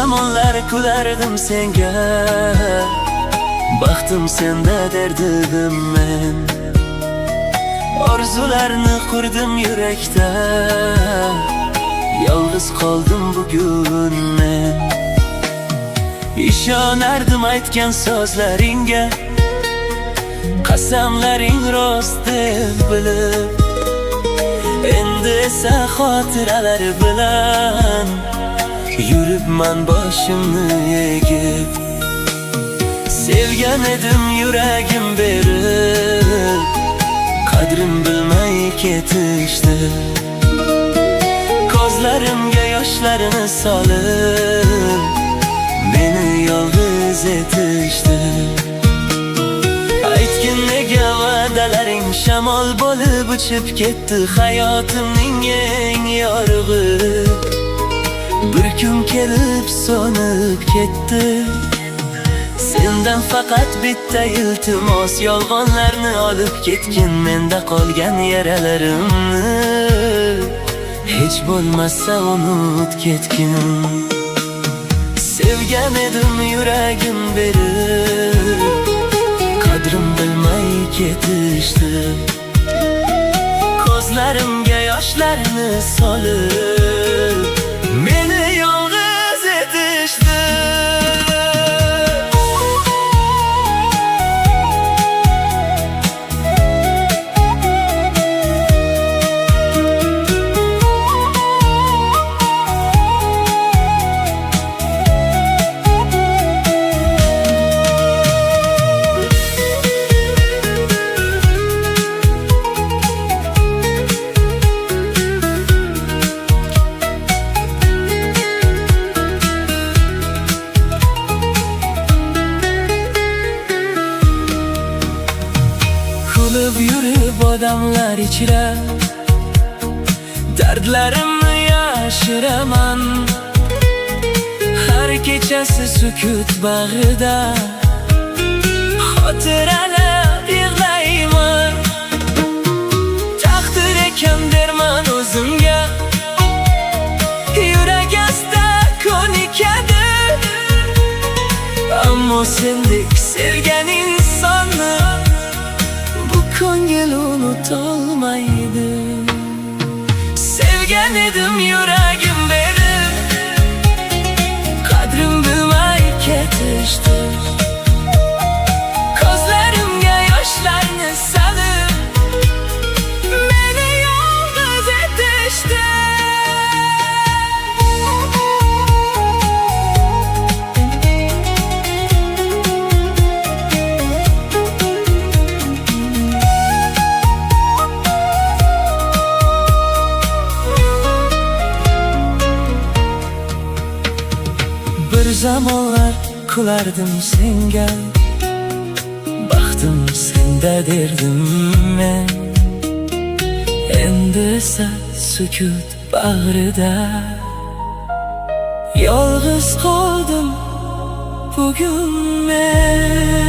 zamonlar kulardim senga, baxtim senda derdim men. Orzularni qurdim yurakda, yolg'iz qoldim bugun men. Ishonardim aytgan so'zlaringga, qasamlaring rost deb bilib. Endi esa xotiralar bilan yuribman boshimni egib. Sevgan edim yuragim berib, qadrim bilmay ketishdi. Ko'zlarimga yoshlarini solib, meni yolg'iz etishdi. Aytgin nega va'dalaring shamol bo'lib uchib ketdi. Hayotimning eng yorug'i bir kun kelib so'nib ketdi. Sendan faqat bitta iltimos, yolg'onlarni olib ketgin menda qolgan yaralarimni. Hech bo'lmasa unut ketgin. Sevgan edim yuragim berib, qadrim bilmay ketishdi. Ko'zlarimga yoshlarni solib, meni yolg'iz etishdi. Kulib yurib odamlar ichra, dardlarimni yashiraman. Har kechasi sukut bag'rida xotiralab yig'layman. Taqdir ekan derman o'zimga, yurak asta ko'nikadi. Ammo sendek sevgan insonni ko'ngil unutolmaydi. Sevgan edim yuragim berib, qadrim bilmay ketishdi. Ko'zlarimga yoshlarni solib, meni yolg'iz etishdi. Bir zamonlar kulardim senga, baxtim senda derdim men. Endi esa sukut bag'rida yolg'iz qoldim bugun men.